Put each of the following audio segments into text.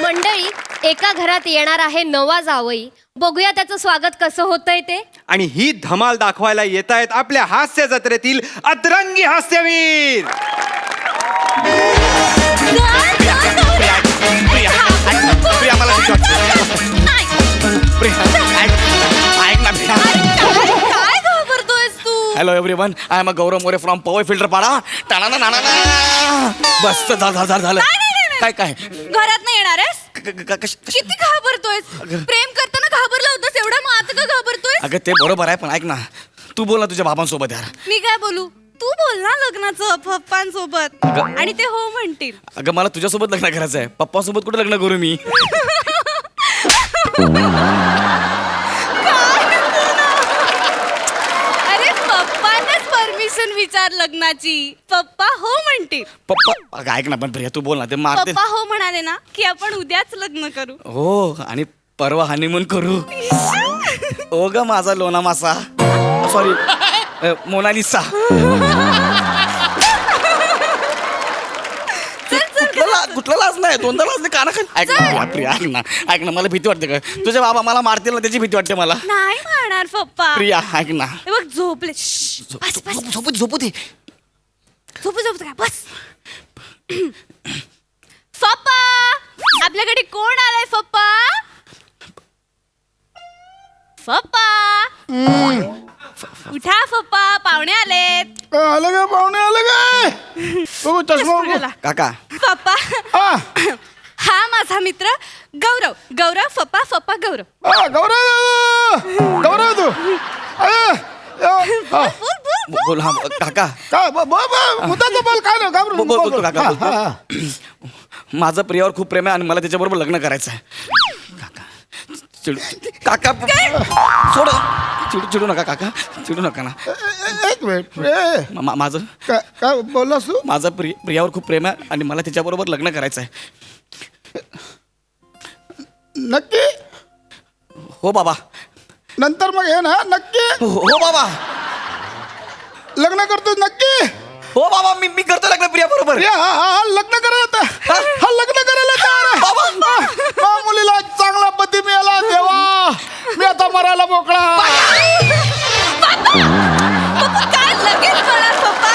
मंडळी, एका घरात येणार आहे नवा जावई. बघूया त्याचं स्वागत कसं होतंय ते. आणि ही धमाल दाखवायला येत आहेत आपल्या हास्य जत्रेतील अतरंगी हास्यवीर. काय घाबरतोयस तू? Hello everyone, I am Gaurav More from power filter Pada. Thana ना बस झालं. काय काय घरात नाही येणार आहेस? किती घाबरतोयस? प्रेम करताना घाबरला होतास एवढा, मग आता का घाबरतोयस? अगं ते बरोबर आहे, पण ऐक ना, तू बोल ना तुझ्या बाबांसोबत यार. मी काय बोलू? तू बोल ना लग्नाचं पप्पांसोबत, आणि ते हो म्हणतील. अगं मला तुझ्यासोबत लग्न करायचं आहे, पप्पासोबत कुठे लग्न करू मी? अरे पप्पांनाच परमिशन विचार लग्नाची, पप्पा हो म्हणतील. पप्पा अगं ऐक ना, पण प्रिया तू बोल ना, ते मारते. पप्पा हो म्हणाले ना की आपण उद्याच लग्न करू. हो, आणि परवा हनीमून करू. ओ ग माझा लोना मासा, सॉरी मोनालिसा. कुठला लाज नाही, दोनदा लाज नाही काना. ऐक ना प्रिया, ऐक ना मला भीती वाटते. का तुझे बाबा मला मारतील ना, त्याची भीती वाटते मला. नाही मारणार पप्पा. प्रिया ऐक ना, हे बघ झोपले. झोपू दे. झोपू काय बस. पप्पा, आपल्याकडे कोण आलाय? पप्पा उठा पप्पा, पाहुणे आलेत. आलं का पाहुणे, आलं काय? बघू चष्मा बघू. काका पप्पा, हा, हा माझा मित्र गौरव. पप्पा गौरव. गौरव तू बोल. हा काका, काय मुद्दाचा बोल, काय ना घाबरू बोल बोल काका, हा, बोल. हा. माझं प्रियावर खूप प्रेम आहे आणि मला त्याच्याबरोबर लग्न करायचं आहे. काका सोड, चिडू नका काका, चिडू नका ना. एक मिनिट, माझं काय बोललास तू? माझं प्रियावर खूप प्रेम आहे आणि मला त्याच्याबरोबर लग्न करायचं आहे. नक्की? हो बाबा. नंतर मग हे ना नक्की हो बाबा. लग्न करतो नक्की? हो बाबा, मी करतो लग्न प्रिया बरोबर. हा लग्न करायला, हा लग्न करायला तयार आहे. हा मुलीला चांगला पती मिळाला देवा, मी आता मरायला मोकळा. पप्पा काय लगेच म्हणा पप्पा.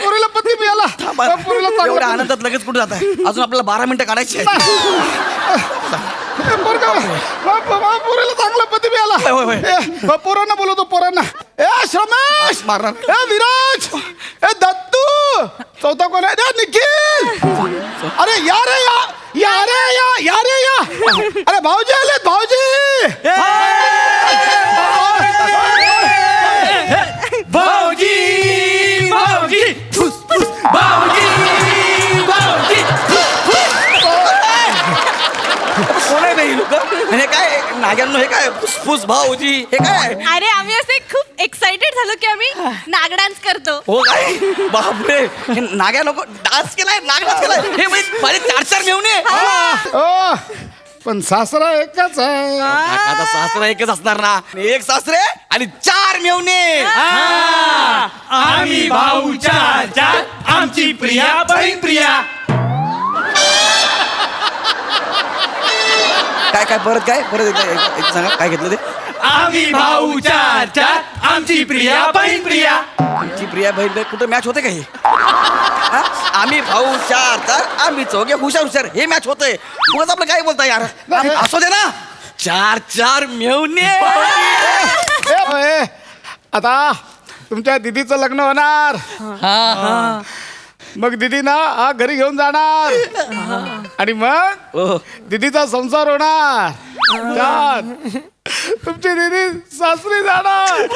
पोरीला पती मिळाला, पोरीला एवढ्या चांगला आनंदात लगेच कुठे जात आहे? अजून आपल्याला 12 मिनिटं काढायची आहेत. पोरीला चांगला पती मिळाला. पोरांना बोलवतो, पोरांना. ए श्रमेश, मारणार. ए विराज, ए दत्तू, चौथा कोण आहे? निखिल. अरे या रे या. अरे भाऊजी आलेत, भाऊजी. कोण आहे हे लोक? हे काय नाग्यांनो, हे काय फुसफुस भाऊजी, हे काय? अरे आम्ही असे खूप एक्साइटेड झालो की आम्ही नाग डान्स करतो. हो काय? बापरे, हे नाग्या नको डान्स केलाय, नाग डान्स केलाय. हे माझे 4 मेवणे. ओ, पण सासरा एकच आहे. आता सासरा एकच असणार ना. एक सासरे आणि 4 मेवणे. आम्ही भाऊ चार, आमची प्रिया बहीण प्रिया. काय परत एक सांगा, काय घेतलं ते? आम्ही भाऊ चार, आमची प्रिया बहीण प्रिया. आमची प्रिया बहीण कुठं मॅच होते का हे? हा? आम्ही भाऊ 4, आम्ही चौघे हुशार. हे मॅच होतंय. उगाच आपलं काय बोलताय यार? असू दे ना. 4 मेवणे. ए, आता तुमच्या दिदीचं लग्न होणार. मग दिदी ना हा घरी घेऊन जाणार आणि मग दिदीचा संसार होणार. तुमची दिदी सासरी जाणार.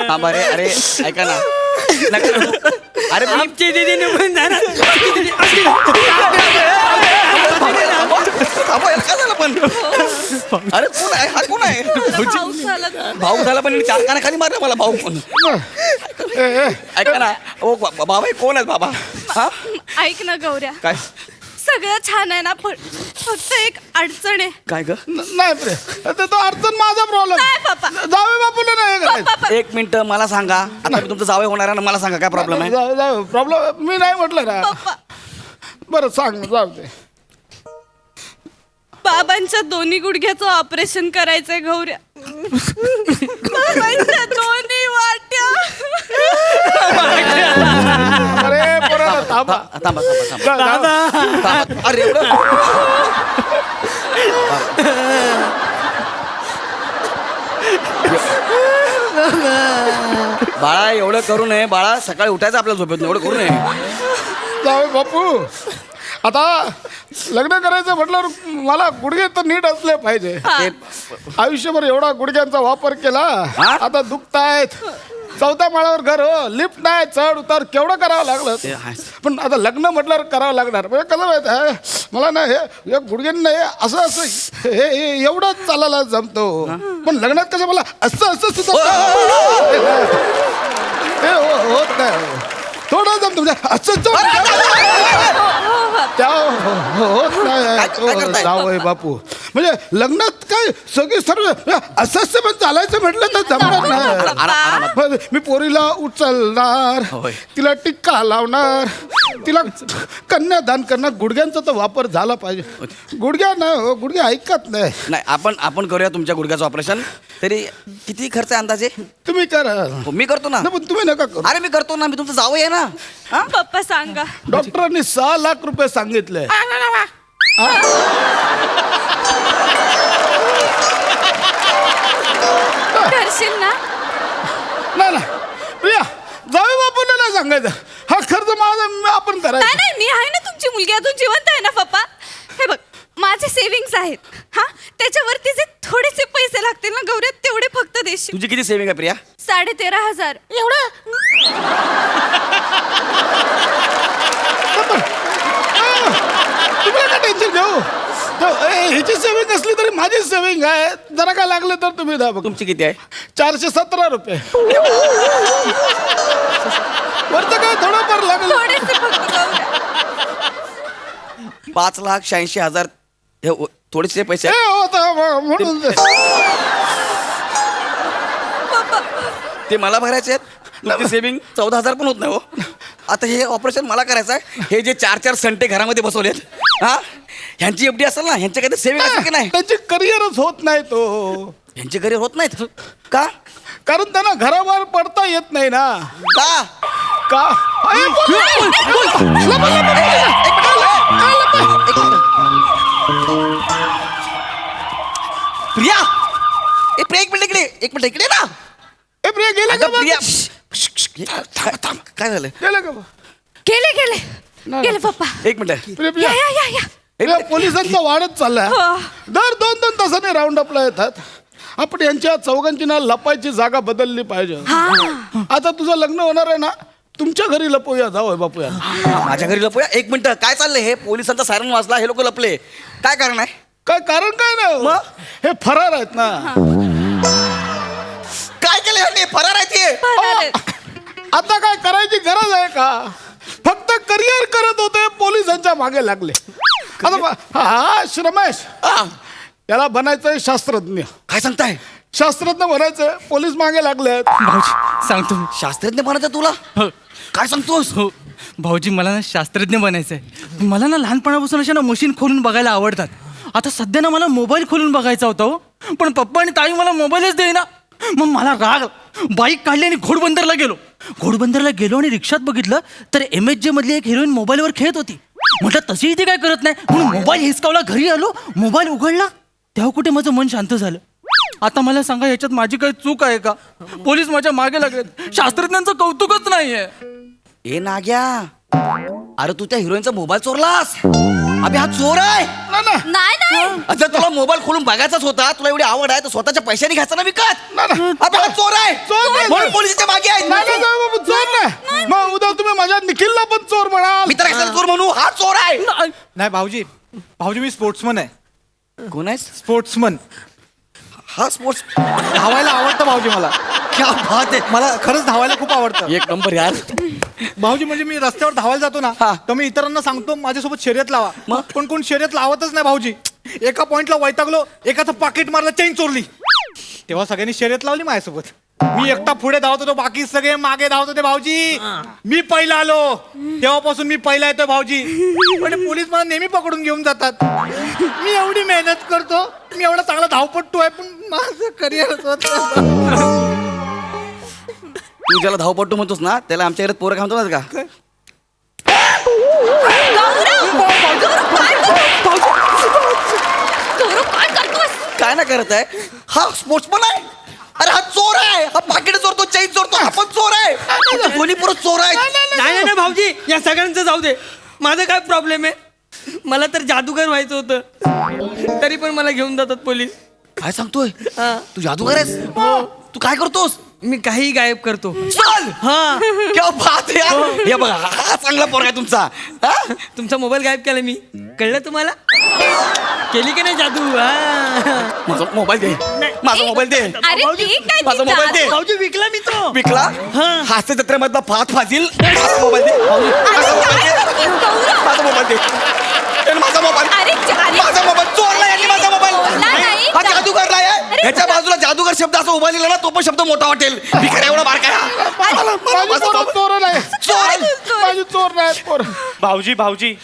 थांबा रे, अरे ऐका ना. अरे आमची दिदी निघून जाणार. काय झालं पण? अरे कोण आहे हा? कोण आहे? भाऊ झाला पण 4 काना खाली मारला मला भाऊ पण. ऐका ना, ओ बाबा कोण आहे बाबा? हा ऐक ना गौऱ्या, काय सगळं छान आहे ना, पण फक्त एक अडचण आहे. काय ग? नाही प्रे, तो अडचण माझा प्रॉब्लेम. नाही पप्पा, एक मिनिट मला सांगा आता मी तुमचं जावई होणार आहे ना, मला सांगा काय प्रॉब्लेम आहे. प्रॉब्लेम मी नाही म्हटलं ना. पप्पा बरं सांग, जाऊ दे. बाबांच्या दोन्ही गुडघ्याचं ऑपरेशन करायचंय गौऱ्या. बाबांच्या दोन्ही वाट्या. अरे पोरं, थांबा. थांबा थांबा थांबा जा, जा. थांबा. अरे एवढं बाळा एवढं करू नये बाळा, सकाळी उठायचं आपल्याला झोपेत एवढं करू नये. जाऊ बापू, आता लग्न करायचं म्हटल्यावर मला गुडघे तर नीट असले पाहिजे. आयुष्यभर एवढा गुडघ्यांचा वापर केला, हा? आता दुखतायत. 14 माळ्यावर घर हो, लिफ्ट नाही, चढ उतार केवढं करावं लागलं. ते आहेच. पण आता लग्न म्हटल्यावर करावं लागणार. म्हणजे कसं माहित आहे मला ना, हे गुडघ्यांना असं असं हे एवढं चालायला जमतो, पण लग्नात कसं मला असं असं सुद्धा हे होत नाही. थोडं जमतो म्हणजे असं त्या होत काय करताय? नाही. जावई बापू, म्हणजे लग्नात काय सगळी सर्व असं पण चालायचं म्हटलं तर जमणार नाही. पण मी पोरीला उचलणार, होय. तिला टिक्का लावणार, तिला कन्यादान करणार. गुडघ्यांचा तर वापर झाला पाहिजे. गुडघ्या ना गुडघ्या ऐकत नाही. नाही आपण करूया तुमच्या गुडघ्याचं ऑपरेशन. तरी किती खर्च आहे अंदाजे? तुम्ही करा. हो, मी करतो ना. नाही, पण तुम्ही नका करू. अरे मी करतो ना, मी तुमचं जावई आहे ना. हा? पप्पा सांगा. डॉक्टरांनी 6 लाख रुपये सांगितले. करशील ना? नाही ना प्रिया, जाऊ बापूला नाही सांगायचं. हा खर्च माझा आपण नाही करायचा. नाही, मी आहे ना तुमची मुलगी, अजून जिवंत आहे ना पप्पा. हे बघ, माझे सेव्हिंग्स आहेत. हा, त्याच्यावरती जे थोडेसे पैसे लागतील ना गौऱ्या, तेवढे फक्त देशील. तुझी किती सेविंग आहे प्रिया? 13,500. तुम्ही नका टेन्शन घेऊ. ह्याची सेविंग असली तरी माझी सेविंग आहे. जरा काय लागलं तर तुम्ही द्या बघ. तुमची किती आहे? 417 रुपये. वरचं काय थोडंफार लागलं. थोडेसे फक्त गौऱ्या. 5,86,000 हे थोडेसे पैसे हे आहेत. होतं म्हणून ते. ते मला भरायचे आहेत. तुमची सेविंग 14,000 पण होत नाही हो. आता हे ऑपरेशन मला करायचं आहे. हे जे 4 संटे घरामध्ये बसवलेत, हा, ह्यांची एफडी असेल ना, ह्यांच्या काही सेविंग असेल की नाही? त्यांची करिअरच होत नाही तो. ह्यांचे करिअर होत नाहीत का? कारण त्यांना घराबाहेर पडता येत नाही ना. का? का अरे, प्रिया, एक मिनिट इकडे ना. ए, प्रिया गेले अगं, का प्रिया बा? थांब. काय झालं? गेले का बा? गेले गेले नाही. गेले पप्पा. एक मिनिट. प्रिया, या प्रिया. या या या. प्रिया, पोलिसांचा वाढत चाललाय. हो. दर 2-2 तासाने राऊंड अपला येतात. आपण यांच्या चौघांची ना लपायची जागा बदलली पाहिजे. आता तुझं लग्न होणार आहे ना, तुमच्या घरी लपूया. जाऊ बापूया. माझ्या घरी लपूया. एक मिनिट, काय चाललंय? हे पोलिसांचा सायरन वाजला, हे लोक लपले. काय कारण आहे? काय कारण काय नाही. मग? हे फरार आहेत ना. काय केलं ह्यांनी? फरार आहे ते. फरार. आता काय करायची गरज आहे का? फक्त करिअर करत होते, पोलिसांच्या मागे लागले. आता हा रमेश, याला बनायचंय शास्त्रज्ञ. काय सांगताय? शास्त्रज्ञ बनायचंय, पोलीस मागे लागले आहेत. भाऊजी सांगतो मी. शास्त्रज्ञ बनायचं तुला? हो काय सांगतोस? हो भाऊजी, मला ना शास्त्रज्ञ बनायचं आहे. मला ना लहानपणापासून अशा ना मशीन खोलून बघायला आवडतात. आता सध्या ना मला मोबाईल खोलून बघायचा होता हो, पण पप्पा आणि ताई मला मोबाईलच देईना. मग मला राग, बाईक काढली आणि घोडबंदरला गेलो आणि रिक्षात बघितलं तर MHJ मधली एक हिरोईन मोबाईलवर खेळत होती. म्हटलं तशी इथे काय करत नाही म्हणून मोबाईल हिसकावला, घरी आलो, मोबाईल उघडला, तेव्हा कुठे माझं मन शांत झालं. आता मला सांगा, ह्याच्यात माझी काही चूक आहे का? पोलीस माझ्या मागे लागलेत, शास्त्रज्ञांचं कौतुकच नाहीये. ए नाग्या, अरे तू त्या हिरोईनचा मोबाईल चोरलास. अबे हा चोर आहे. नाही नाही. जर तुला मोबाईल खोलून बघायचाच होता, तुला एवढी आवड आहे, तर स्वतःच्या पैशाने घ्यायचा ना विकत. अबे हा चोर आहे. चोर नाही. म्हणून पोलिसाच्या मागे आहे. नाही, नाही, जाऊ बाबू, चोर नाही. मग उद्या तुम्ही माझ्या निखिलला पण चोर म्हणाल. मी तर कशाला चोर म्हणू? हा चोर आहे. नाही भाऊजी, मी स्पोर्ट्समन आहे. कोण आहे? स्पोर्ट्समन. हा स्पोर्ट्स. धावायला आवडतं भाऊजी मला. क्या बात आहे. मला खरंच धावायला खूप आवडतं एक नंबर यार. भाऊजी. म्हणजे मी रस्त्यावर धावायला जातो ना, हा. तर मी इतरांना सांगतो माझ्यासोबत शर्यत लावा. मग? पण कोण शर्यत लावतच नाही भाऊजी. एका पॉइंटला वैतागलो, एकाचं पाकिट मारलं, चेन चोरली, तेव्हा सगळ्यांनी शर्यत लावली माझ्यासोबत. मी एकटा पुढे धावत होतो, बाकी सगळे मागे धावत होते भाऊजी. मी पहिला आलो, तेव्हापासून मी पहिला येतोय भाऊजी. पण पोलीस मला नेहमी पकडून घेऊन जातात. मी एवढी मेहनत करतो, मी एवढा चांगला धावपट्टू आहे, पण माझं करिअरच होत. तू ज्याला धावपट्टू म्हणतोस ना त्याला आमच्या घरात पोरं काय म्हणतो ना का गौरव काय करतोस? काय ना करत आहे हा स्पोर्ट्समन आहे. अरे हा चोर आहे, हा पाकिट चोरतो, चैन चोरतो, हा पण चोर आहे. दोन्ही पोरं चोर आहे. नाही नाही भाऊजी, या सगळ्यांचं जाऊ दे. माझं काय प्रॉब्लेम आहे? मला तर जादूगर व्हायचं होतं, तरी पण मला घेऊन जातात पोलीस. काय सांगतोय हा. तू जादूगर आहेस? तू काय करतोस? मी काही गायब करतो. चल हा, क्या बात आहे यार. हे बघा हा चांगला पोरगा आहे तुमचा. हा? तुमचा मोबाईल गायब केला मी, कळलं तुम्हाला? केली की नाही जादू? हा. माझा मोबाईल दे, माझा मोबाईल दे. अरे ते काय माझा ती मोबाईल दे. जादू? भाऊजी विकला मी तो. विकला हास्य जत्रेमधला फात फाजील. माझा मोबाईल दे, माझा मोबाईल दे, गौरव माझा मोबाईल दे. त्याने माझा मोबाईल, अरे माझा मोबाईल चोरला यांनी, माझा मोबाईल. चोरला नाही. हा जादूगर आहे. अरे ह्याच्या बाजूला जादूगर शब्द असा उभा लिहिला ना तो पण शब्द मोठा वाटेल. भिकार एवढा बारका आहे. माझी पोरं चोर नाही, चोर माझी चोर नाही पोर. भाऊजी भाऊजी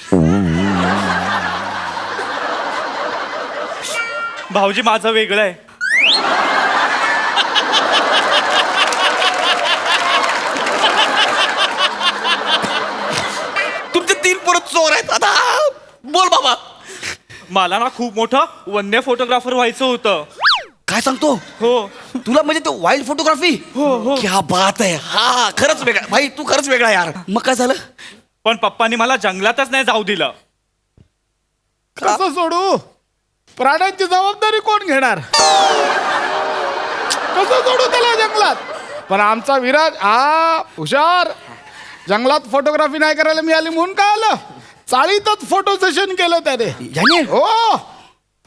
भाऊजी माझं वेगळं आहे. तुमचे 3 पोरं चोर आहेत. आता बोल बाबा. मला ना खूप मोठं वन्य फोटोग्राफर व्हायचं होतं. काय सांगतो? हो तुला म्हणजे ते वाईल्ड फोटोग्राफी? हो. क्या बात आहे. हा खरंच वेगळा भाई, तू खरंच वेगळा यार. मग काय झालं? पण पप्पांनी मला जंगलातच नाही जाऊ दिलं. कसं सोडू? प्राण्यांची जबाबदारी कोण घेणार? कसं सोडू त्याला जंगलात? पण आमचा विराज हा हुशार. जंगलात फोटोग्राफी नाही करायला मिळाली म्हणून काय आलं, चाळीतच फोटो सेशन केलं त्याने. याने? हो,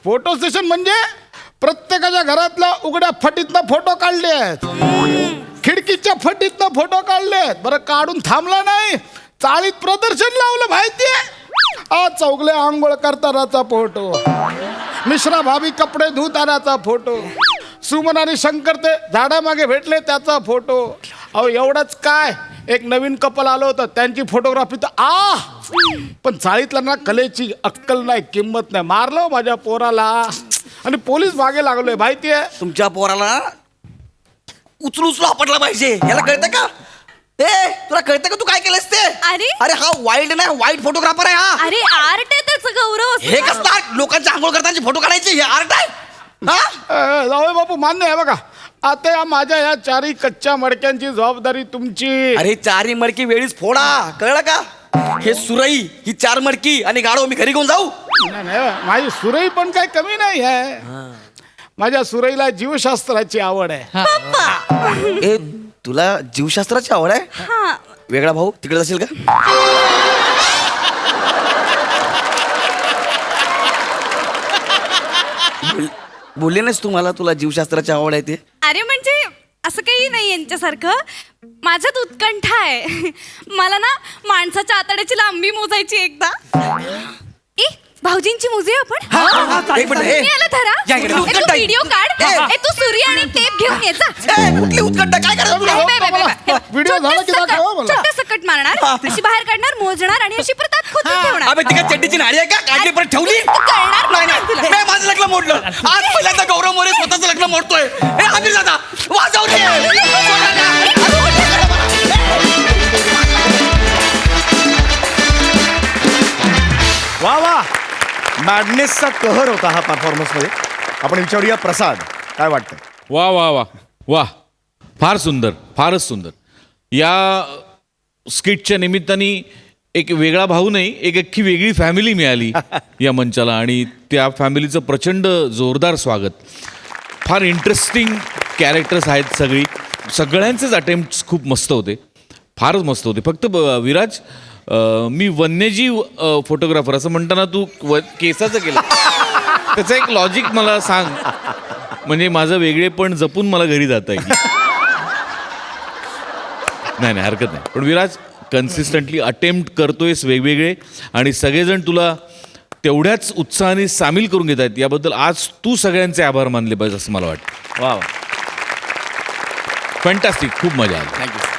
फोटो सेशन म्हणजे प्रत्येकाच्या घरातल्या उघड्या फटीतनं फोटो काढले आहेत, खिडकीच्या फटीतनं फोटो काढले आहेत. बरं काढून थांबला नाही, चाळीत प्रदर्शन लावलं माहितीये. चौगले आंघोळ करतानाचा फोटो, मिश्रा भाभी कपडे धुतानाचा फोटो, सुमन आणि शंकर ते झाडामागे भेटले त्याचा फोटो. अहो एवढंच काय, एक नवीन कपल आलं होतं त्यांची फोटोग्राफी तर पण चाळीतला ना कलेची अक्कल नाही, किंमत नाही. मारलो माझ्या पोराला आणि पोलीस मागे लागलोय माहितीये. तुमच्या पोराला उचलू उचलू आपटला पाहिजे. याला कळतं का? तुला कळतं का तू काय केलंस ते? अरे हा वाईल्ड नाही, वाईट फोटोग्राफर आहे हा. अरे आर्ट आहे त्याचं गौरव. हे कसं आर्ट? लोकांच्या आंघोळ करताना फोटो काढायचे हे आर्ट आहे? जाऊ बापू मान्य आहे बघा. आता या माझ्या या 4 कच्च्या मडक्यांची जबाबदारी तुमची. अरे 4 मडकी वेळीच फोडा, कळलं का? हे सुरई, ही 4 मडकी आणि गाडो मी घरी घेऊन जाऊ? नाही, नाही, माझी सुरई पण काही कमी नाही आहे. माझ्या सुरईला जीवशास्त्राची आवड आहे. तुला जीवशास्त्राची आवड आहे? हा. वेगळा भाऊ तिकडे असेल का? बोलले नाहीस तू मला तुला जीवशास्त्राची आवड आहे ते? अरे म्हणजे असं काही नाही यांच्यासारखं. माझ्यात उत्कंठा आहे. मला ना माणसाच्या आतड्याची लांबी मोजायची एकदा. भाऊजींची मोजूया आपण. एक मिनिट, मी आला धरा. या इकडे. तू उत्कंठा आहे. व्हिडिओ काढ. तू सूर्य आणि टेप घेऊन ये जा. कुठली उत्कंठ काय करायचं तुला? व्हिडिओ झाला की दाखवा मला. छोटं सकट मारणार, अशी बाहेर काढणार, मोजणार आणि अशी प्रतात खोचून ठेवणार. अबे तिकडे चड्डीची नाडी आहे का? काढली परत ठेवली? तू करणार नाही नाही तुला. नाही, मी माझं लग्न मोडलं. आज पहिल्यांदा गौरव मोरे स्वतःचं लग्न मोडतोय. हे आमिर दादा वाजव रे. वा वा, मॅडनेसचा कहर होता हा परफॉर्मन्स मध्ये. आपण विचारूया प्रसाद, काय वाटतं? वा वा वा वा, फार सुंदर, फारच सुंदर. या स्किटच्या निमित्ताने एक वेगळा भाऊ नाही, एक अख्खी वेगळी फॅमिली मिळाली या मंचाला आणि त्या फॅमिलीचं प्रचंड जोरदार स्वागत. फार इंटरेस्टिंग कॅरेक्टर्स आहेत सगळी. सगळ्यांचेच अटेम्प्ट्स खूप मस्त होते, फारच मस्त होते. फक्त विराज, मी वन्यजीव फोटोग्राफर असं म्हणताना तू केसाचं केलं, त्याचं एक लॉजिक मला सांग, म्हणजे माझं वेगळेपण जपून मला घरी जाता येईल. नाही हरकत नाही. पण विराज, कन्सिस्टंटली अटेम्प्ट करतोयस वेगवेगळे आणि सगळेजण तुला तेवढ्याच उत्साहाने सामील करून घेत आहेत. याबद्दल आज तू सगळ्यांचे आभार मानले पाहिजे असं मला वाटतं. वा फॅन्टॅस्टिक, खूप मजा आली. थँक्यू